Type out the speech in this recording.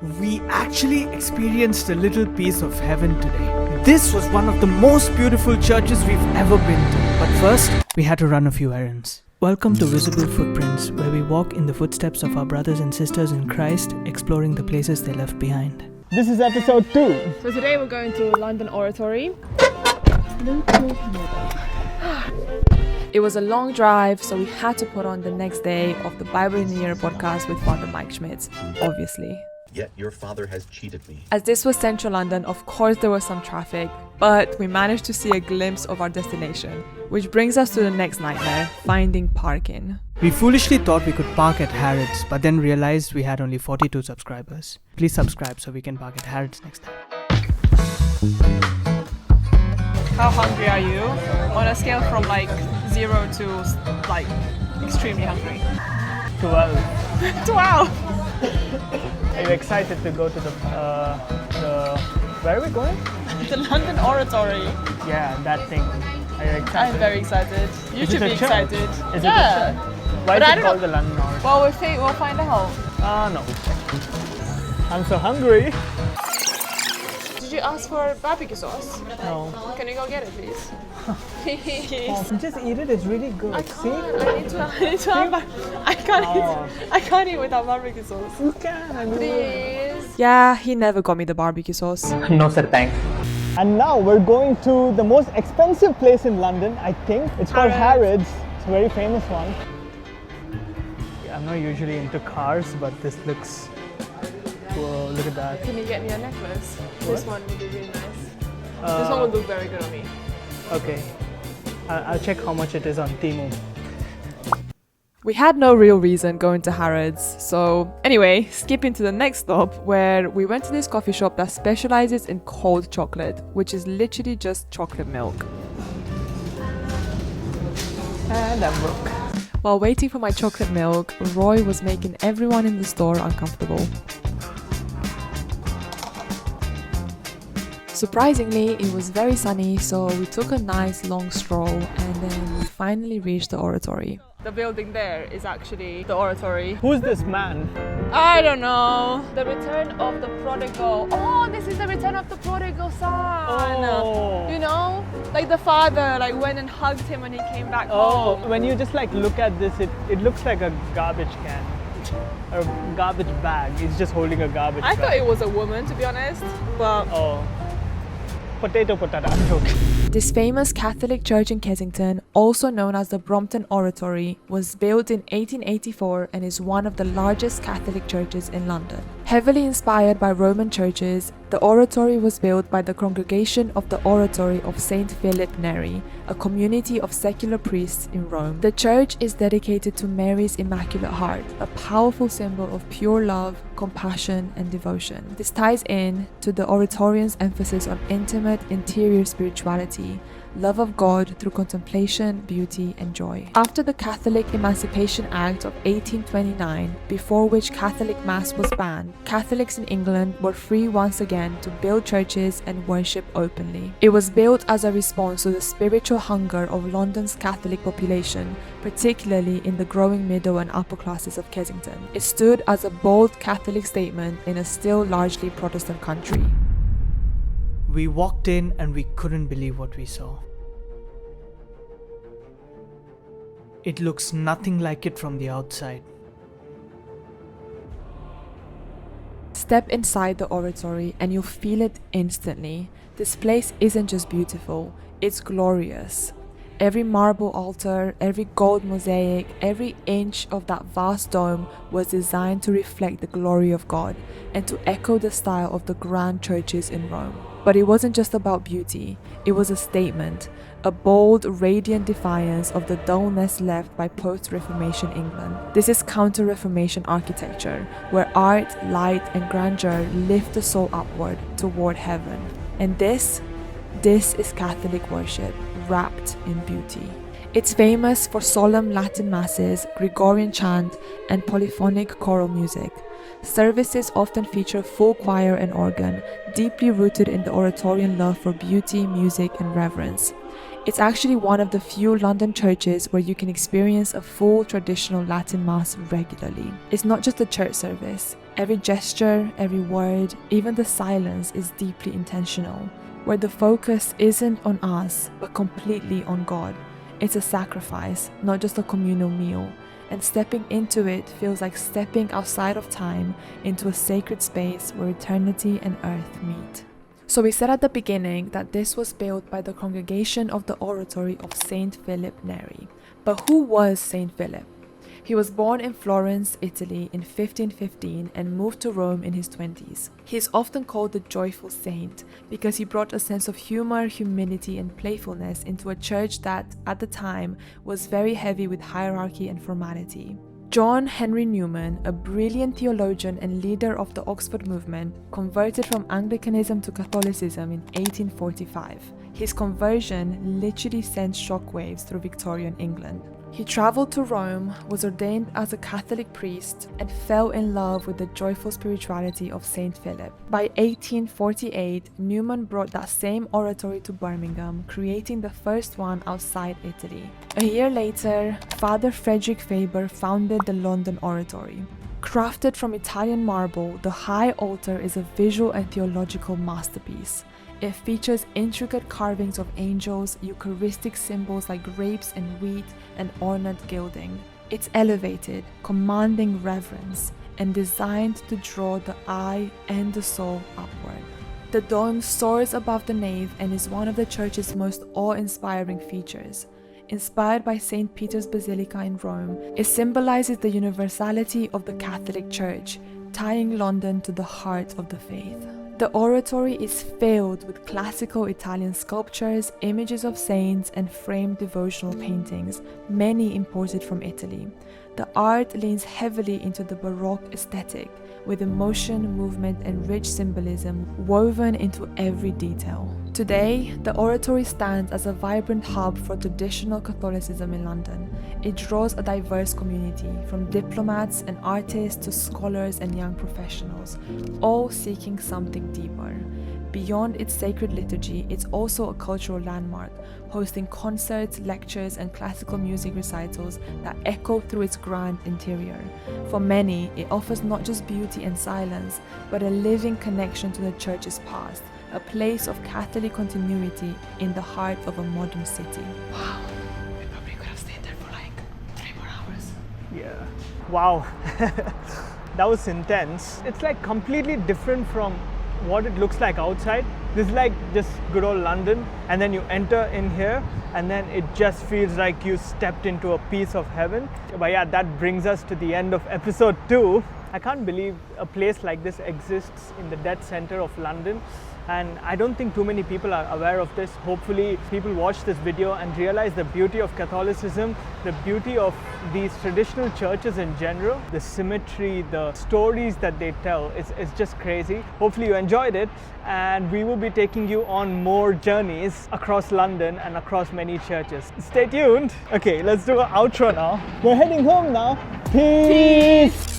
We actually experienced a little piece of heaven today. This was one of the most beautiful churches we've ever been to. But first, we had to run a few errands. Welcome to Visible Footprints, where we walk in the footsteps of our brothers and sisters in Christ, exploring the places they left behind. This is episode 2. So today we're going to London Oratory. It was a long drive, so we had to put on the next day of the Bible in a Year podcast with Father Mike Schmidt, obviously. Yet your father has cheated me. As this was central London, of course there was some traffic, but we managed to see a glimpse of our destination, which brings us to the next nightmare, finding parking. We foolishly thought we could park at Harrods, but then realized we had only 42 subscribers. Please subscribe so we can park at Harrods next time. How hungry are you? On a scale from 0 to extremely hungry. 12. 12! Are you excited to go to the where are we going? The London Oratory. Yeah, that thing. Are you excited? I'm very excited. You Is should it be a church? excited. Is Yeah. it a church? Why But I is it don't called know. the London Oratory? Well, we'll find out. No. I'm so hungry. Did you ask for barbecue sauce? No. Can you go get it, please? Just eat it. It's really good. I See? can't. I need to have. I can't eat without barbecue sauce. You can. I mean, Please. Yeah, he never got me the barbecue sauce. No sir, thanks. And now we're going to the most expensive place in London, I think. It's called Harrods. It's a very famous one. I'm not usually into cars, but this looks... Whoa, look at that. Can you get me a necklace? This one would be really nice. This one would look very good on me. Okay. I'll check how much it is on Temu. We had no real reason going to Harrods, so anyway, skipping to the next stop where we went to this coffee shop that specializes in cold chocolate, which is literally just chocolate milk. And I'm broke. While waiting for my chocolate milk, Roy was making everyone in the store uncomfortable. Surprisingly, it was very sunny, so we took a nice long stroll and then we finally reached the oratory. The building there is actually the oratory. Who's this man? I don't know. The return of the prodigal. Oh, this is the return of the prodigal son. Oh. You know? Like the father went and hugged him when he came back home. When you just look at this, it looks like a garbage can. Or a garbage bag. It's just holding a garbage I bag. thought it was a woman, to be honest. But Oh. Potato. I'm joking. this famous Catholic church in Kensington, also known as the Brompton Oratory, was built in 1884 and is one of the largest Catholic churches in London. Heavily inspired by Roman churches, the oratory was built by the congregation of the Oratory of St. Philip Neri, a community of secular priests in Rome. The church is dedicated to Mary's Immaculate Heart, a powerful symbol of pure love, compassion, and devotion. This ties in to the Oratorian's emphasis on intimate interior spirituality, love of God through contemplation, beauty, and joy. After the Catholic Emancipation Act of 1829, before which Catholic Mass was banned, Catholics in England were free once again to build churches and worship openly. It was built as a response to the spiritual hunger of London's Catholic population, particularly in the growing middle and upper classes of Kensington. It stood as a bold Catholic statement in a still largely Protestant country. We walked in and we couldn't believe what we saw. It looks nothing like it from the outside. Step inside the oratory and you'll feel it instantly. This place isn't just beautiful, it's glorious. Every marble altar, every gold mosaic, every inch of that vast dome was designed to reflect the glory of God and to echo the style of the grand churches in Rome. But it wasn't just about beauty, it was a statement, a bold, radiant defiance of the dullness left by post-Reformation England. This is counter-Reformation architecture, where art, light, and grandeur lift the soul upward toward heaven. And this is Catholic worship, wrapped in beauty. It's famous for solemn Latin masses, Gregorian chant, and polyphonic choral music. Services often feature full choir and organ, deeply rooted in the Oratorian love for beauty, music, and reverence. It's actually one of the few London churches where you can experience a full traditional Latin Mass regularly. It's not just a church service. Every gesture, every word, even the silence is deeply intentional, where the focus isn't on us, but completely on God. It's a sacrifice, not just a communal meal, and stepping into it feels like stepping outside of time into a sacred space where eternity and earth meet. So we said at the beginning that this was built by the congregation of the Oratory of Saint Philip Neri. But who was Saint Philip? He was born in Florence, Italy in 1515 and moved to Rome in his 20s. He is often called the joyful saint because he brought a sense of humor, humility and playfulness into a church that, at the time, was very heavy with hierarchy and formality. John Henry Newman, a brilliant theologian and leader of the Oxford movement, converted from Anglicanism to Catholicism in 1845. His conversion literally sent shockwaves through Victorian England. He traveled to Rome, was ordained as a Catholic priest, and fell in love with the joyful spirituality of Saint Philip. By 1848, Newman brought that same oratory to Birmingham, creating the first one outside Italy. A year later, Father Frederick Faber founded the London Oratory. Crafted from Italian marble, the high altar is a visual and theological masterpiece. It features intricate carvings of angels, Eucharistic symbols like grapes and wheat, and ornate gilding. It's elevated, commanding reverence, and designed to draw the eye and the soul upward. The dome soars above the nave and is one of the church's most awe-inspiring features. Inspired by St. Peter's Basilica in Rome, it symbolizes the universality of the Catholic Church, tying London to the heart of the faith. The oratory is filled with classical Italian sculptures, images of saints, and framed devotional paintings, many imported from Italy. The art leans heavily into the Baroque aesthetic, with emotion, movement, and rich symbolism woven into every detail. Today, the oratory stands as a vibrant hub for traditional Catholicism in London. It draws a diverse community, from diplomats and artists to scholars and young professionals, all seeking something deeper. Beyond its sacred liturgy, it's also a cultural landmark, hosting concerts, lectures, and classical music recitals that echo through its grand interior. For many, it offers not just beauty and silence, but a living connection to the church's past, a place of Catholic continuity in the heart of a modern city. Wow, we probably could have stayed there for like 3 more hours. Yeah. Wow. That was intense. It's like completely different from what it looks like outside. This is like just good old London, and then you enter in here and then it just feels like you stepped into a piece of heaven. But yeah, that brings us to the end of episode 2. I can't believe a place like this exists in the dead center of London, and I don't think too many people are aware of this. Hopefully people watch this video and realize the beauty of Catholicism, the beauty of these traditional churches in general, the symmetry, the stories that they tell. It's just crazy. Hopefully you enjoyed it, and we will be taking you on more journeys across London and across many churches. Stay tuned. Okay, let's do an outro now. We're heading home now. Peace.